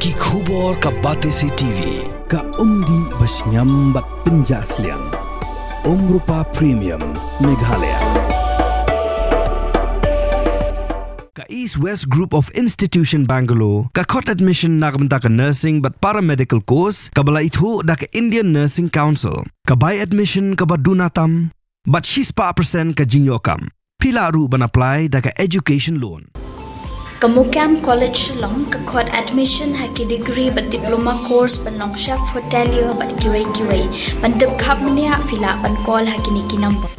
Ki khubor ka Batesi TV. Ka umdi basnyam bat penjaslian. Rupa Premium Meghalaya. Ka East West Group of Institution Bangalore. Ka khot admission nagamta ka nursing but paramedical course. Ka bala ithu da ka Indian Nursing Council. Ka buy admission ka badunatam. But shispa % ka jingyokam. Pila ru ban apply da ka education loan. Kamukam College Shillong ka khot admission ha ki degree but diploma course ban long chef hotelier but QA ban dib khap mania fila ban call ha ki niki number.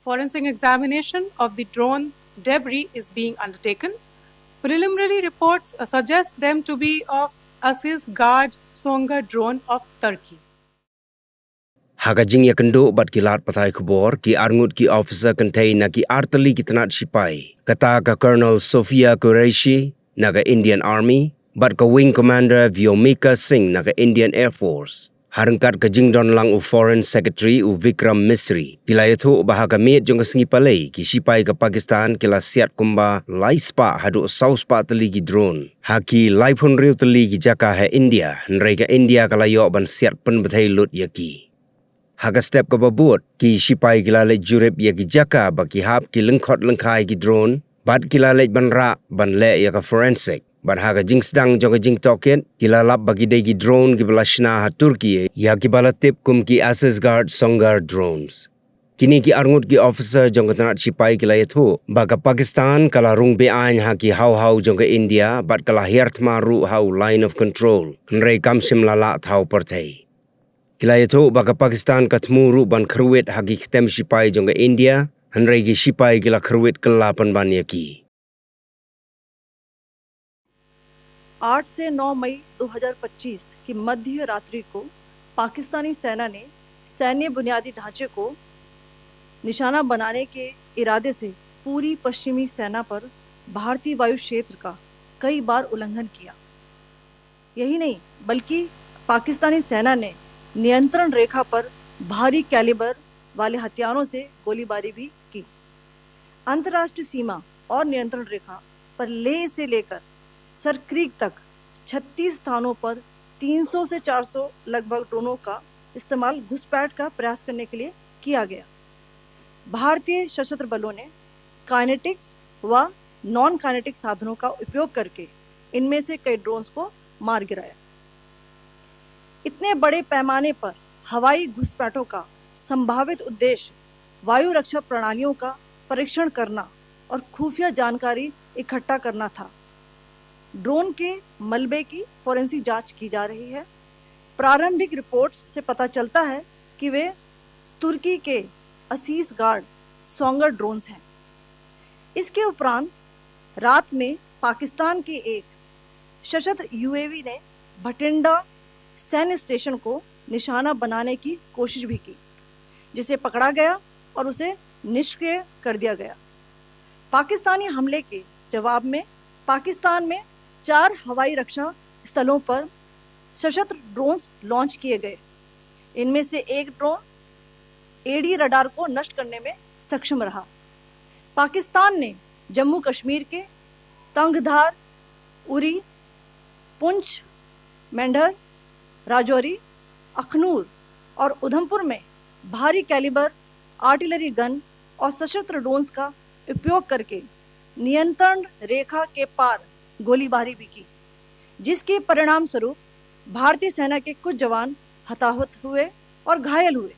Forensic examination of the drone debris is being undertaken. Preliminary reports suggest them to be of Aziz Guard Songa drone of Turkey. Hagajing yakendo bat kilat patai kubor ki arngut ki officer contain na ki artili ki tanat sipai kata ka Colonel Sofia Qureshi naga Indian Army bat ka wing commander Vyomika Singh naga Indian Air Force harangkat ka jingdon lang u Foreign Secretary u Vikram Misri pilayatho bahaga mit jong singi palai ki sipai ka Pakistan kila siat kumba lai spa hadu south spa tali ki drone haki lai phun riu tali ki jaka ha India nrai ka India kala yo ban siat pen bathai lut yaki Haga step ka babut ki sipai kilale jurep ya ki jaka ba ki hap ki lengkhot lengkhai ki drone bat kilale banra ban le ya ka forensic bat haga jing sedang jong jing toket kilalap bagi dei ki drone ki balashna ha Turki ya ki balatip kum ki Aziz Guard Songar drones kini ki arngut ki officer jong tanat sipai kilaya thu ba ka Pakistan kala rung be ain ha ki hau jong ka India bat kala hirt maru hau line of control nrei kam sim lala thau parthai Kilayato baka Pakistan katmuru ban kruwit hagi khtem sipai jonga India hanrei gi sipai gila kruwit kelapan ban yaki 8 से 9 मई 2025 की मध्य रात्रि को पाकिस्तानी सेना ने सैन्य बुनियादी ढांचे को निशाना बनाने के इरादे से पूरी पश्चिमी सेना पर भारतीय वायु क्षेत्र का कई बार उल्लंघन किया। यही नहीं बल्कि पाकिस्तानी सेना ने नियंत्रण रेखा पर भारी कैलिबर वाले हथियारों से गोलीबारी भी की। अंतर्राष्ट्रीय सीमा और नियंत्रण रेखा पर लेह से लेकर सरक्रीक तक 36 स्थानों पर 300 से 400 लगभग ड्रोनों का इस्तेमाल घुसपैठ का प्रयास करने के लिए किया गया। भारतीय सशस्त्र बलों ने काइनेटिक्स व नॉन काइनेटिक साधनों का उपयोग करके इनमें से कई ड्रोन्स को मार गिराया। इतने बड़े पैमाने पर हवाई घुसपैठों का संभावित उद्देश्य वायु रक्षा प्रणालियों का परीक्षण करना और खुफिया जानकारी इकट्ठा करना था। ड्रोन के मलबे की फोरेंसिक जांच की जा रही है। प्रारंभिक रिपोर्ट्स से पता चलता है कि वे तुर्की के असीस गार्ड सोंगर ड्रोन्स हैं। इसके उपरांत रात में पाकिस्तान के एक सशस्त्र यूएवी ने भटिंडा सैन्य स्टेशन को निशाना बनाने की कोशिश भी की, जिसे पकड़ा गया और उसे निष्क्रिय कर दिया गया। पाकिस्तानी हमले के जवाब में पाकिस्तान में 4 हवाई रक्षा स्थलों पर सशस्त्र ड्रोन्स लॉन्च किए गए। इनमें से एक ड्रोन एडी रडार को नष्ट करने में सक्षम रहा। पाकिस्तान ने जम्मू कश्मीर के तंगधार, उरी, पुंछ, मेंढर, राजौरी, अखनूर और उधमपुर में भारी कैलिबर आर्टिलरी गन और सशस्त्र ड्रोन्स का उपयोग करके नियंत्रण रेखा के पार गोलीबारी भी की, जिसके परिणाम स्वरूप भारतीय सेना के कुछ जवान हताहत हुए और घायल हुए।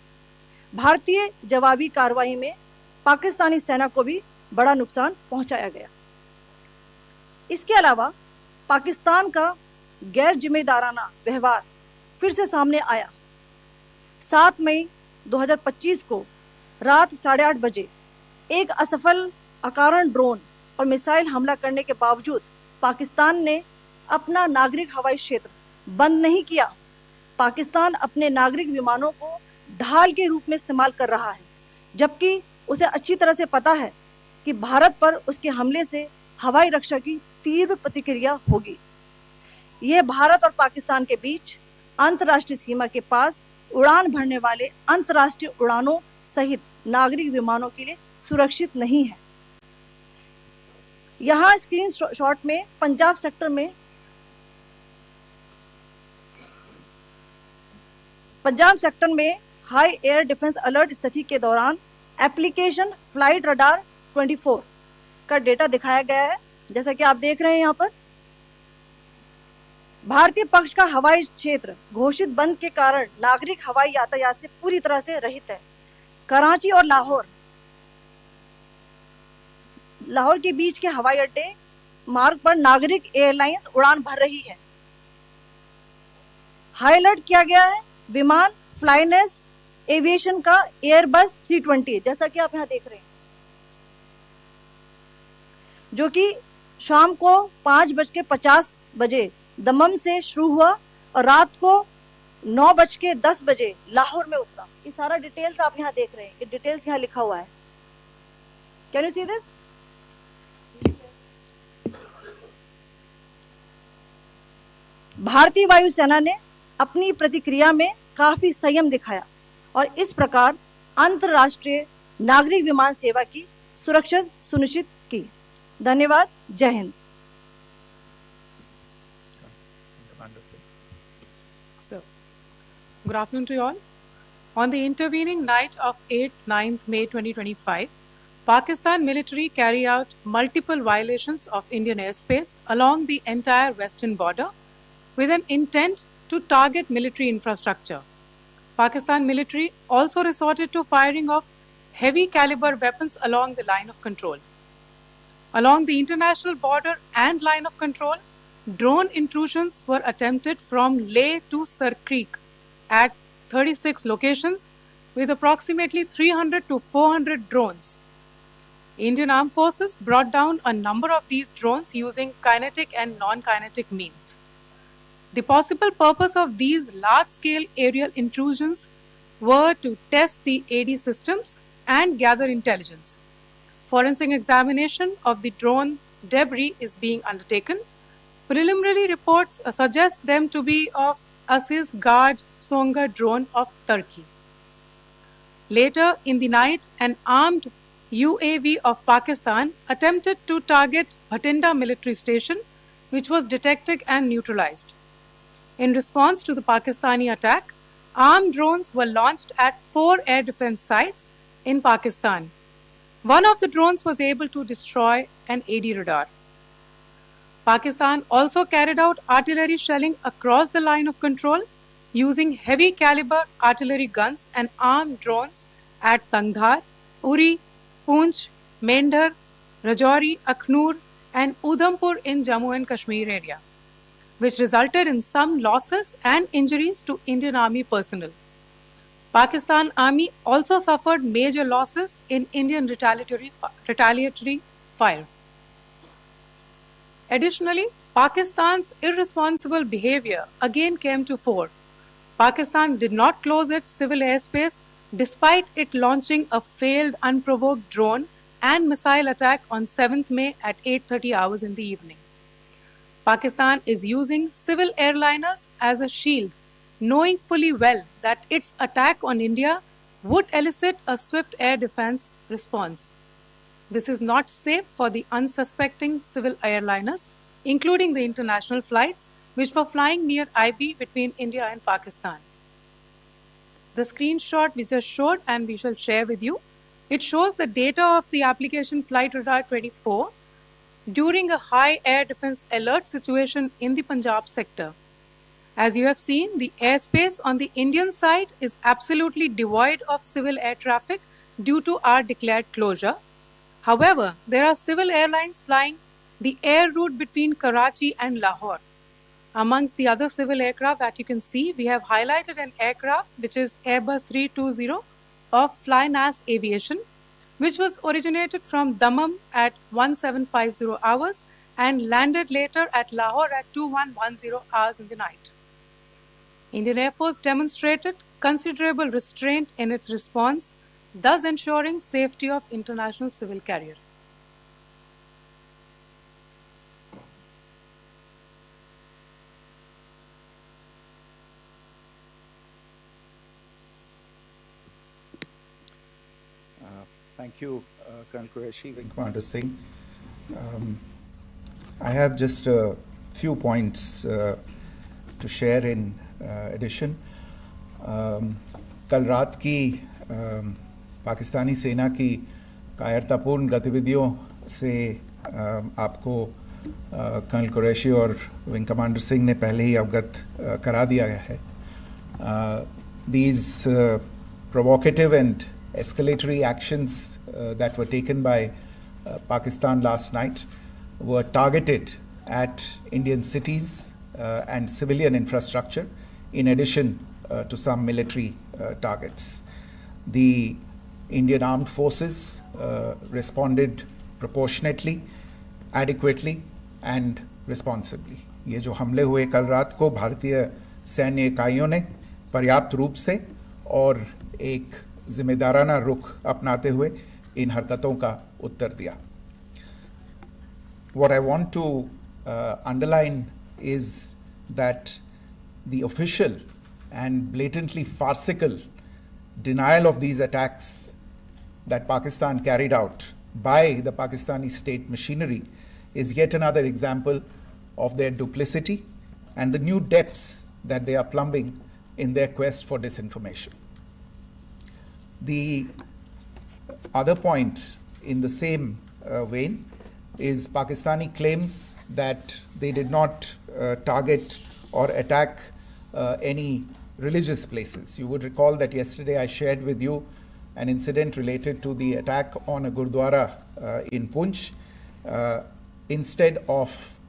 भारतीय जवाबी कार्रवाई में पाकिस्तानी सेना को भी बड़ा नुकसान पहुंचाया गया। इसके अलावा पाकिस्तान का गैर जिम्मेदाराना व्यवहार फिर से सामने आया। 7 मई 2025 को रात 8:30 बजे एक असफल अकारण ड्रोन और मिसाइल हमला करने के बावजूद पाकिस्तान ने अपना नागरिक हवाई क्षेत्र बंद नहीं किया। पाकिस्तान अपने नागरिक विमानों को ढाल के रूप में इस्तेमाल कर रहा है, जबकि उसे अच्छी तरह से पता है कि भारत पर उसके हमले से हवाई रक्षा की तीव्र प्रतिक्रिया होगी। यह भारत और पाकिस्तान के बीच अंतर्राष्ट्रीय सीमा के पास उड़ान भरने वाले अंतर्राष्ट्रीय उड़ानों सहित नागरिक विमानों के लिए सुरक्षित नहीं है। यहाँ स्क्रीन शॉट में पंजाब सेक्टर में पंजाब सेक्टर में हाई एयर डिफेंस अलर्ट स्थिति के दौरान एप्लीकेशन फ्लाइट रडार 24 का डेटा दिखाया गया है, जैसा कि आप देख रहे हैं यहाँ पर। भारतीय पक्ष का हवाई क्षेत्र घोषित बंद के कारण नागरिक हवाई यातायात से पूरी तरह से रहित है। कराची और लाहौर के बीच के हवाई अड्डे मार्ग पर नागरिक एयरलाइंस उड़ान भर रही है। हाई अलर्ट किया गया है विमान फ्लाइनेस एविएशन का एयरबस 320, जैसा कि आप यहाँ देख रहे हैं, जो कि शाम को 5:50 दमम से शुरू हुआ और रात को 9:10 लाहौर में उतरा। ये सारा डिटेल्स आप यहाँ देख रहे हैं, ये डिटेल्स यहाँ लिखा हुआ है। Can you see this? भारतीय वायुसेना ने अपनी प्रतिक्रिया में काफी संयम दिखाया और इस प्रकार अंतरराष्ट्रीय नागरिक विमान सेवा की सुरक्षा सुनिश्चित की। धन्यवाद। जय Hind. So, good afternoon to you all. On the intervening night of 8th-9th May 2025, Pakistan military carried out multiple violations of Indian airspace along the entire western border with an intent to target military infrastructure. Pakistan military also resorted to firing of heavy caliber weapons along the line of control. Along the international border and line of control, drone intrusions were attempted from Leh to Sir Creek at 36 locations with approximately 300 to 400 drones. Indian Armed Forces brought down a number of these drones using kinetic and non-kinetic means. The possible purpose of these large-scale aerial intrusions were to test the AD systems and gather intelligence. Forensic examination of the drone debris is being undertaken. Preliminary reports suggest them to be of Aziz Guard Songa drone of Turkey. Later in the night, an armed UAV of Pakistan attempted to target Bhatinda military station, which was detected and neutralized. In response to the Pakistani attack, armed drones were launched at 4 air defense sites in Pakistan. One of the drones was able to destroy an AD radar. Pakistan also carried out artillery shelling across the line of control using heavy caliber artillery guns and armed drones at Tangdhar, Uri, Poonch, Mendhar, Rajouri, Akhnur and Udhampur in Jammu and Kashmir area, which resulted in some losses and injuries to Indian Army personnel. Pakistan Army also suffered major losses in Indian retaliatory fire. Additionally, Pakistan's irresponsible behavior again came to fore. Pakistan did not close its civil airspace despite it launching a failed unprovoked drone and missile attack on 7th May at 8:30 hours in the evening. Pakistan is using civil airliners as a shield, knowing fully well that its attack on India would elicit a swift air defense response. This is not safe for the unsuspecting civil airliners, including the international flights which were flying near IB between India and Pakistan. The screenshot we just showed and we shall share with you, it shows the data of the application Flight Radar 24 during a high air defense alert situation in the Punjab sector. As you have seen, the airspace on the Indian side is absolutely devoid of civil air traffic due to our declared closure. However, there are civil airlines flying the air route between Karachi and Lahore. Amongst the other civil aircraft that you can see, we have highlighted an aircraft which is Airbus 320 of Flynas Aviation, which was originated from Dammam at 1750 hours and landed later at Lahore at 2110 hours in the night. Indian Air Force demonstrated considerable restraint in its response, thus ensuring safety of international civil carrier. Thank you, Colonel Qureshi, Commander Singh. I have just a few points to share in addition. कल रात की पाकिस्तानी सेना की कायरतापूर्ण गतिविधियों से आपको colonel Qureshi और विंग कमांडर सिंह ने पहले ही अवगत करा दिया गया है. These provocative and escalatory actions that were taken by Pakistan last night were targeted at Indian cities and civilian infrastructure, in addition to some military targets. The Indian Armed Forces responded proportionately, adequately and responsibly. ये जो हमले हुए कल रात को भारतीय सैन्य इकाइयों ने पर्याप्त रूप से और एक जिम्मेदाराना रुख अपनाते हुए इन हरकतों का उत्तर दिया. What I want to underline is that the official and blatantly farcical denial of these attacks that Pakistan carried out by the Pakistani state machinery is yet another example of their duplicity and the new depths that they are plumbing in their quest for disinformation. The other point in the same vein is Pakistani claims that they did not target or attack any religious places. You would recall that yesterday I shared with you an incident related to the attack on a Gurdwara in Poonch. Instead of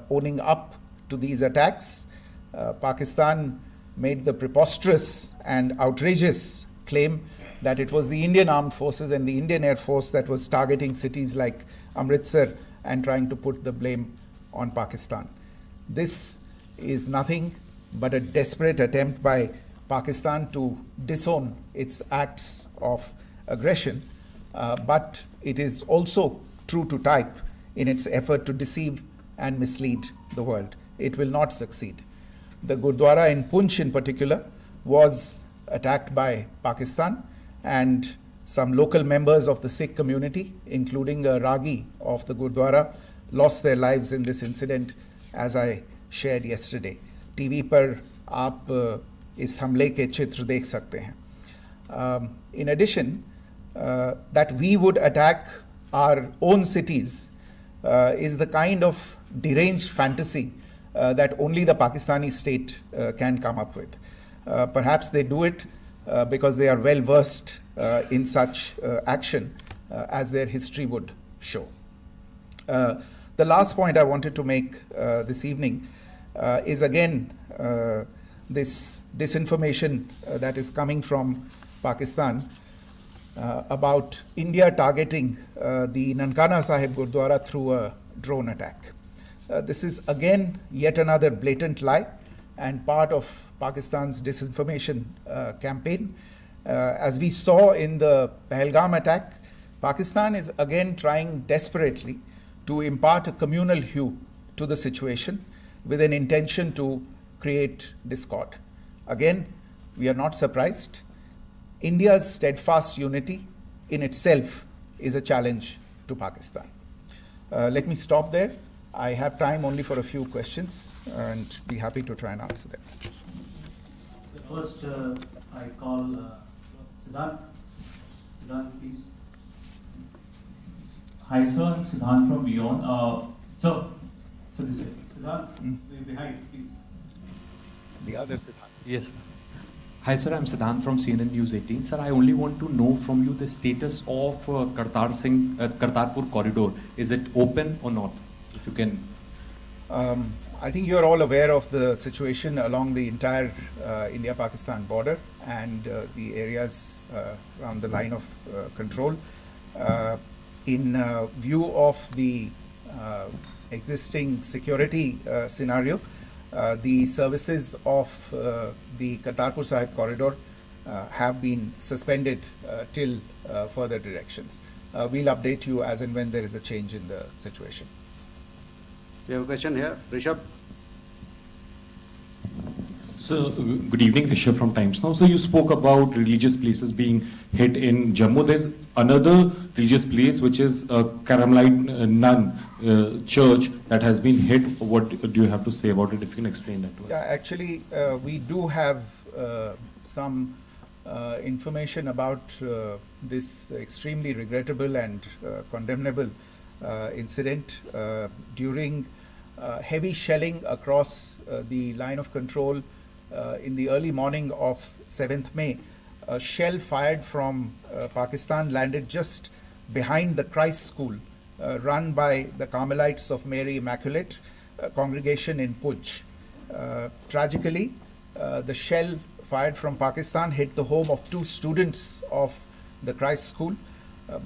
owning up to these attacks, Pakistan made the preposterous and outrageous claim that it was the Indian Armed Forces and the Indian Air Force that was targeting cities like Amritsar and trying to put the blame on Pakistan. This is nothing but a desperate attempt by Pakistan to disown its acts of aggression, but it is also true to type in its effort to deceive and mislead the world. It will not succeed. The Gurdwara in Poonch in particular was attacked by Pakistan, and some local members of the Sikh community, including a Ragi of the Gurdwara, lost their lives in this incident, as I shared yesterday. TV पर आप इस हमले के चित्र देख सकते हैं. In addition, that we would attack our own cities is the kind of deranged fantasy that only the Pakistani state can come up with. Perhaps they do it because they are well versed in such action, as their history would show. The last point I wanted to make this evening is again this disinformation that is coming from Pakistan about India targeting the Nankana Sahib Gurdwara through a drone attack. This is again yet another blatant lie and part of Pakistan's disinformation campaign. As we saw in the Pahalgam attack, Pakistan is again trying desperately to impart a communal hue to the situation with an intention to create discord. Again, we are not surprised. India's steadfast unity in itself is a challenge to Pakistan. Let me stop there. I have time only for a few questions and be happy to try and answer them. First, I call Siddharth. Siddharth, please. Hi, sir. I'm Siddharth from Beyond. So this way. Siddharth, behind, please. The other Siddharth. Yes. Hi, sir. I'm Siddharth from CNN News 18. Sir, I only want to know from you the status of Kartarpur corridor. Is it open or not? If you can. I think you're all aware of the situation along the entire India-Pakistan border and the areas around the line of control. In view of the existing security scenario, the services of the Kartarpur Sahib corridor have been suspended till further directions. We'll update you as and when there is a change in the situation. We have a question here, Rishabh. So, good evening, Rishabh from Times Now. So, you spoke about religious places being hit in Jammu. There's another religious place which is a Carmelite nun church that has been hit. What do you have to say about it? If you can explain that to us. Yeah, actually, we do have some information about this extremely regrettable and condemnable incident during heavy shelling across the line of control in the early morning of 7th May. A shell fired from Pakistan landed just behind the Christ School run by the Carmelites of Mary Immaculate congregation in Puj. Tragically, the shell fired from Pakistan hit the home of 2 students of the Christ School.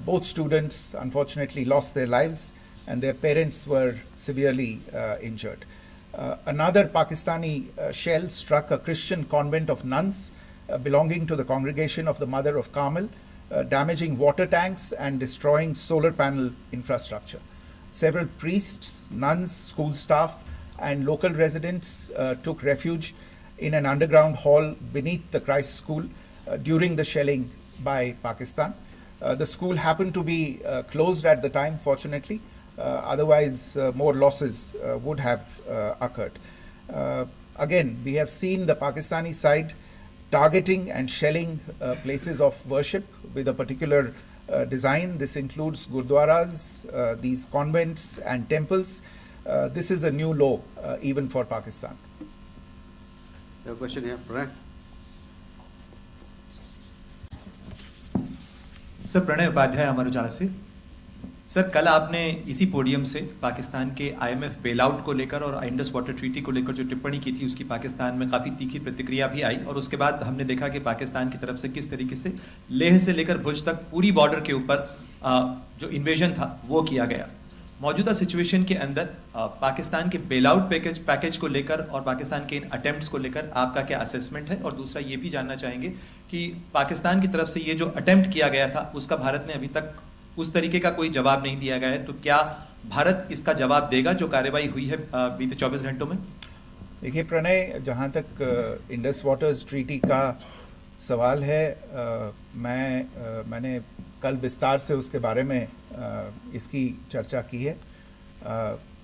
Both students unfortunately lost their lives and their parents were severely injured. Another Pakistani shell struck a Christian convent of nuns belonging to the congregation of the Mother of Carmel, damaging water tanks and destroying solar panel infrastructure. Several priests, nuns, school staff, and local residents took refuge in an underground hall beneath the Christ School during the shelling by Pakistan. The school happened to be closed at the time, fortunately. Otherwise, more losses would have occurred. Again, we have seen the Pakistani side targeting and shelling places of worship with a particular design. This includes gurdwaras, these convents and temples. This is a new low even for Pakistan. You have a question here, Pranay? Sir Pranay Upadhyay Amar Ujala से। Sir कल आपने इसी podium से पाकिस्तान के IMF bailout को लेकर और Indus water treaty को लेकर जो टिप्पणी की थी उसकी पाकिस्तान में काफ़ी तीखी प्रतिक्रिया भी आई और उसके बाद हमने देखा कि पाकिस्तान की तरफ से किस तरीके से लेह से लेकर भुज तक पूरी बॉर्डर के ऊपर जो इन्वेजन था वो किया गया। मौजूदा सिचुएशन के अंदर पाकिस्तान के बेलआउट पैकेज को लेकर और पाकिस्तान के इन अटेम्प्ट्स को लेकर आपका क्या असेसमेंट है? और दूसरा ये भी जानना चाहेंगे कि पाकिस्तान की तरफ से ये जो अटेम्प्ट किया गया था उसका भारत ने अभी तक उस तरीके का कोई जवाब नहीं दिया गया है, तो क्या भारत इसका जवाब देगा जो कार्रवाई हुई है बीते 24 घंटों में? देखिए प्रणय, जहाँ तक इंडस वाटर्स ट्रीटी का सवाल है, मैंने कल विस्तार से उसके बारे में इसकी चर्चा की है.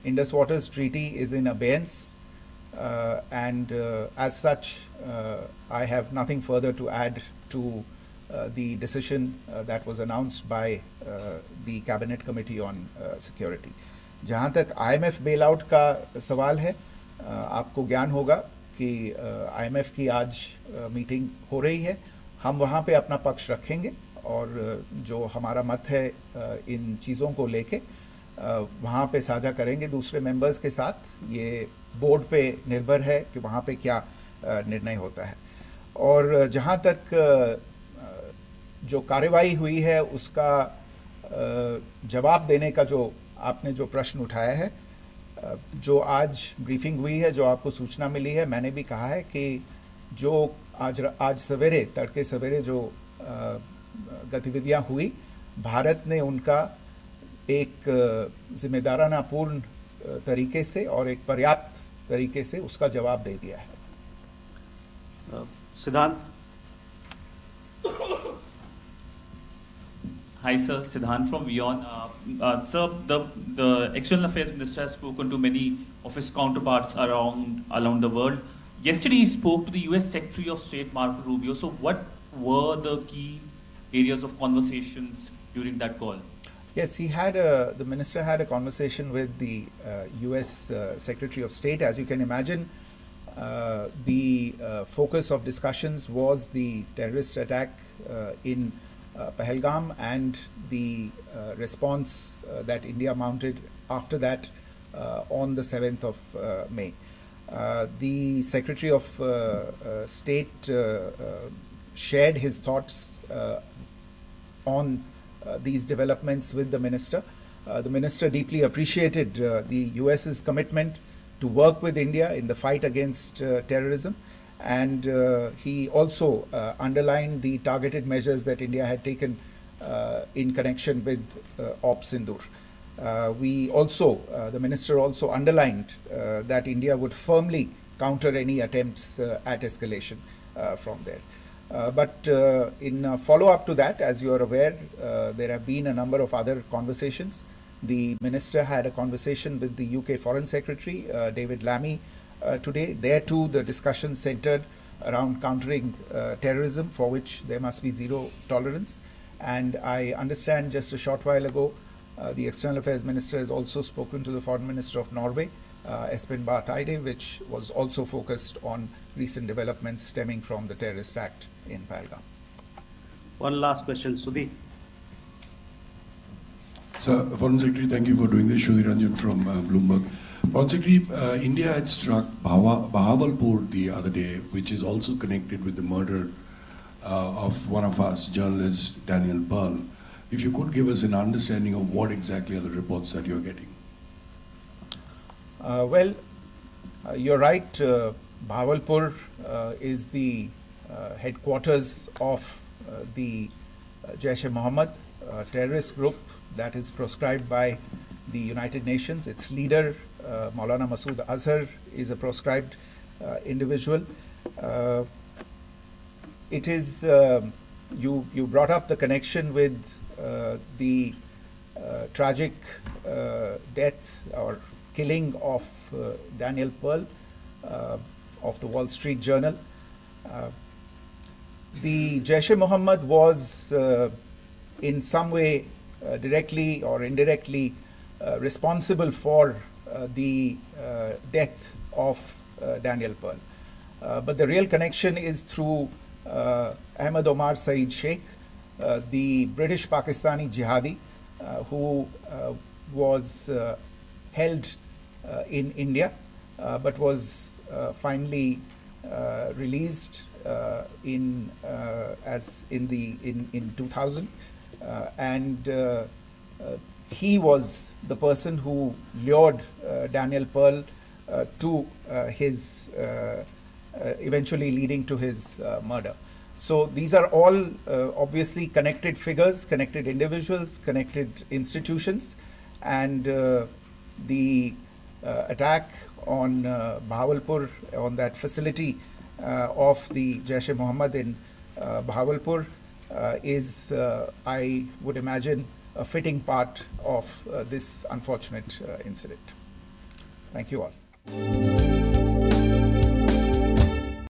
Indus waters treaty is in abeyance and as such I have nothing further to add to the decision that was announced by the Cabinet Committee on Security. जहाँ तक IMF bailout का सवाल है, आपको ज्ञान होगा कि IMF की आज मीटिंग हो रही है. हम वहाँ पे अपना पक्ष रखेंगे और जो हमारा मत है इन चीज़ों को लेके वहाँ पे साझा करेंगे दूसरे मेंबर्स के साथ. ये बोर्ड पे निर्भर है कि वहाँ पे क्या निर्णय होता है. और जहाँ तक जो कार्रवाई हुई है उसका जवाब देने का जो आपने जो प्रश्न उठाया है, जो आज ब्रीफिंग हुई है, जो आपको सूचना मिली है, मैंने भी कहा है कि जो आज सवेरे तड़के सवेरे जो गतिविधियां हुई, भारत ने उनका एक जिम्मेदाराना पूर्ण तरीके से और एक पर्याप्त तरीके से उसका जवाब दे दिया है. सिद्धांत. Hi sir, Siddhant from WION. Sir, the External Affairs Minister has spoken to many of his counterparts around the world. Yesterday he spoke to the US Secretary of State Marco Rubio. So what were the key areas of conversations during that call? Yes, the minister had a conversation with the US Secretary of State. As you can imagine, the focus of discussions was the terrorist attack in Pahalgam and the response that India mounted after that on the 7th of May. The Secretary of State shared his thoughts on these developments with the minister. The minister deeply appreciated the US's commitment to work with India in the fight against terrorism, and he also underlined the targeted measures that India had taken in connection with Op Sindoor. The minister also underlined that India would firmly counter any attempts at escalation from there. But in follow-up to that, as you are aware, there have been a number of other conversations. The minister had a conversation with the UK Foreign Secretary, David Lammy, today. There too, the discussion centered around countering terrorism, for which there must be zero tolerance. And I understand just a short while ago, the External Affairs Minister has also spoken to the Foreign Minister of Norway, Espen Barth Eide, which was also focused on recent developments stemming from the terrorist act in Pahalgam. One last question, Sudhi. Sir, Foreign Secretary, thank you for doing this. Sudhi Ranjan from Bloomberg. Foreign Secretary, India had struck Bahawalpur the other day, which is also connected with the murder of one of us, journalist Daniel Pearl. If you could give us an understanding of what exactly are the reports that you're getting. Well, you're right. Bahawalpur is the headquarters of the Jaish-e-Mohammed terrorist group that is proscribed by the United Nations. Its leader, Maulana Masood Azhar, is a proscribed individual. It is, you brought up the connection with the tragic death or killing of Daniel Pearl of the Wall Street Journal. The Jaish-e-Mohammed was in some way directly or indirectly responsible for the death of Daniel Pearl. But the real connection is through Ahmed Omar Saeed Sheikh, the British Pakistani jihadi who was held in India but was finally released in 2000, and he was the person who lured Daniel Pearl to his eventually leading to his murder. So these are all obviously connected figures, connected individuals, connected institutions, and the attack on Bahawalpur, on that facility of the Jaish-e-Mohammed in Bahawalpur is, I would imagine, a fitting part of this unfortunate incident. Thank you all.